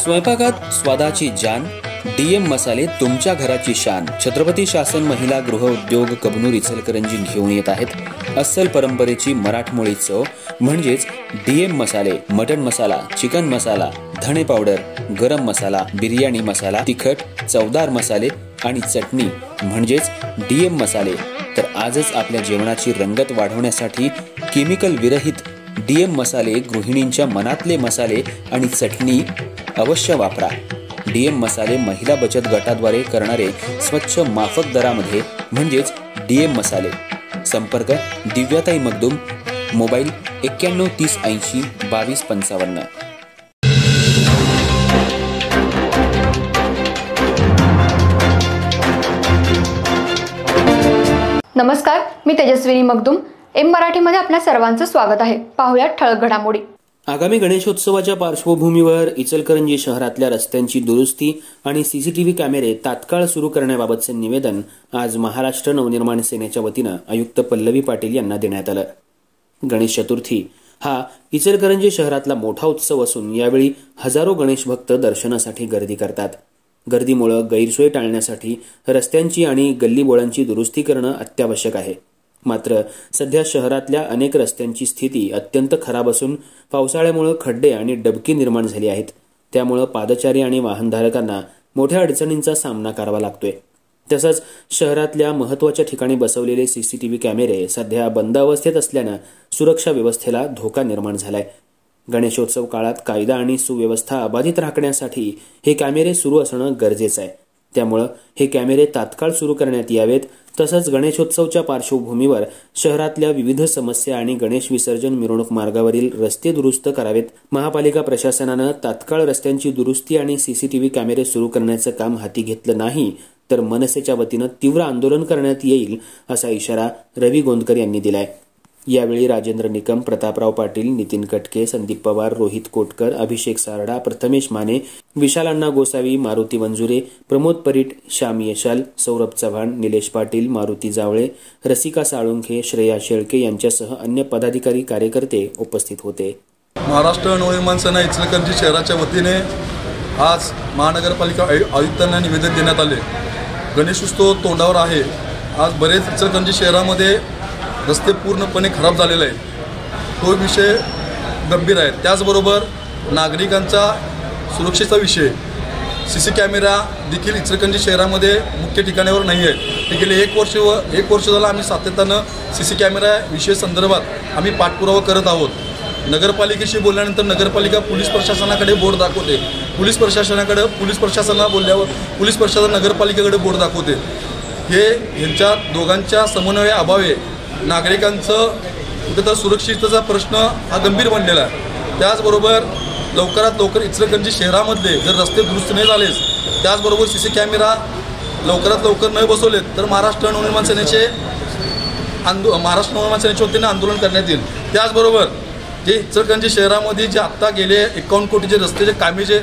स्वयंपाकात स्वादाची जान, डीएम मसाले तुमच्या घराची शान। छत्रपती शासन महिला गृह उद्योग कबनूर इचलकरंजी घेऊन येत आहेत अस्सल परंपरेची मराठमोळी चव म्हणजेच डीएम मसाले। मटन मसाला, चिकन मसाला, धणे पावडर, गरम मसाला, बिर्याणी मसाला, तिखट चवदार मसाले आणि चटणी म्हणजेच डीएम मसाले। तर आजच आपल्या जेवणाची रंगत वाढवण्यासाठी केमिकल विरहित डीएम मसाले, गृहिणींच्या मनातले मसाले आणि चटणी अवश्य वापरा। डीएम मसाले महिला बचत गटाद्वारे करणारे स्वच्छ माफक दरामध्ये म्हणजेच डीएम मसाले। संपर्क दिव्याताई मगदूम, मोबाईल 91 30 80 22 55। नमस्कार, मी तेजस्विनी मगदूम। एम मराठीमध्ये आपल्या सर्वांचं स्वागत आहे। पाहूया ठळक घडामोडी। आगामी गणेशोत्सवाच्या पार्श्वभूमीवर इचलकरंजी शहरातल्या रस्त्यांची दुरुस्ती आणि सीसीटीव्ही कॅमेरे तात्काळ सुरू करण्याबाबतचे निवेदन आज महाराष्ट्र नवनिर्माण सेनेच्या वतीनं आयुक्त पल्लवी पाटील यांना देण्यात आलं। गणेश चतुर्थी हा इचलकरंजी शहरातला मोठा उत्सव असून यावेळी हजारो गणेश भक्त दर्शनासाठी गर्दी करतात। गर्दीमुळे गैरसोय टाळण्यासाठी रस्त्यांची आणि गल्लीबोळांची दुरुस्ती करणं अत्यावश्यक आहे। मात्र सध्या शहरातल्या अनेक रस्त्यांची स्थिती अत्यंत खराब असून पावसाळ्यामुळे खड्डे आणि डबकी निर्माण झाली आहेत। त्यामुळे पादचारी आणि वाहनधारकांना मोठ्या अडचणींचा सामना करावा लागतोय। तसंच शहरातल्या महत्त्वाच्या ठिकाणी बसवलेले सीसीटीव्ही कॅमेरे सध्या बंद अवस्थेत असल्यानं सुरक्षा व्यवस्थेला धोका निर्माण झालाय। गणेशोत्सव काळात कायदा आणि सुव्यवस्था अबाधित राखण्यासाठी हे कॅमेरे सुरू असणं गरजेचं आहे। त्यामुळे हे कॅमेरे तात्काळ सुरू करण्यात यावेत। तसंच गणेशोत्सवच्या पार्श्वभूमीवर शहरातल्या विविध समस्या आणि गणेश विसर्जन मिरवणूक मार्गावरील रस्ते दुरुस्त करावेत। महापालिका प्रशासनानं तात्काळ रस्त्यांची दुरुस्ती आणि सीसीटीव्ही कॅमेरे सुरू करण्याचं काम हाती घेतलं नाही तर मनसेच्या वतीनं तीव्र आंदोलन करण्यात येईल असा इशारा रवी गोंदकर यांनी दिलाय। यावेळी राजेंद्र निकम, प्रतापराव पाटील, नितीन कटके, संदीप पवार, रोहित कोटकर, अभिषेक सारडा, प्रथमेश माने, विशाल अण्णा गोसावी, मारुती वंजुरे, प्रमोद परीट, श्याम यशाल, सौरभ चव्हाण, निलेश पाटील, मारुती जावळे, रसिका साळुंखे, श्रेया शेळके यांच्यासह अन्य पदाधिकारी कार्यकर्ते उपस्थित होते। महाराष्ट्र नवनिर्माण सेना इचलकरंजी शहराच्या वतीने आज महानगरपालिका आयुक्तांना निवेदन देण्यात आले। गणेशोत्सव तोंडावर आहे। आज बरेच इचलकरंजी शहरामध्ये रस्ते पूर्णपणे खराब झालेले आहेत। तो विषय गंभीर आहे। त्याचबरोबर नागरिकांचा सुरक्षेचा विषय, सीसी कॅमेरा देखील इचलकरंजी शहरामध्ये मुख्य ठिकाणावर नाही आहेत। ते गेले एक वर्ष झालं आम्ही सातत्यानं सीसी कॅमेरा विषय संदर्भात आम्ही पाठपुरावा करत आहोत। नगरपालिकेशी बोलल्यानंतर नगरपालिका पोलीस प्रशासनाकडे बोर्ड दाखवते, पोलीस प्रशासनाला बोलल्यावर पोलीस प्रशासन नगरपालिकेकडे बोर्ड दाखवते। हे यांच्या दोघांच्या समन्वय अभावे नागरिकांचं कुठेतरी सुरक्षिततेचा प्रश्न हा गंभीर बनलेला आहे। त्याचबरोबर लवकरात लवकर इचलकरंजी शहरामधले जर रस्ते दुरुस्त नाही झालेच, त्याचबरोबर सीसी कॅमेरा लवकरात लवकर न बसवलेत तर महाराष्ट्र नवनिर्माण सेनेच्या वतीने आंदोलन करण्यात येईल। त्याचबरोबर जे इचलकरंजी शहरामध्ये जे आत्ता गेले 51 कोटीचे रस्ते जे कामे जे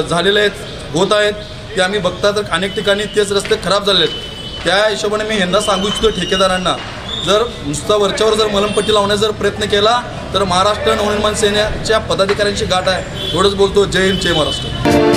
झालेले आहेत होत आहेत ते आम्ही बघता तर अनेक ठिकाणी तेच रस्ते खराब झालेले आहेत। त्या हिशोबाने मी यांना सांगू इच्छितो ठेकेदारांना, जर नुसता वरच्यावर जर मलमपट्टी लावण्याचा जर प्रयत्न केला तर महाराष्ट्र नवनिर्माण सेनेच्या पदाधिकाऱ्यांची गाठ आहे। एवढंच बोलतो। जय हिंद, जय महाराष्ट्र।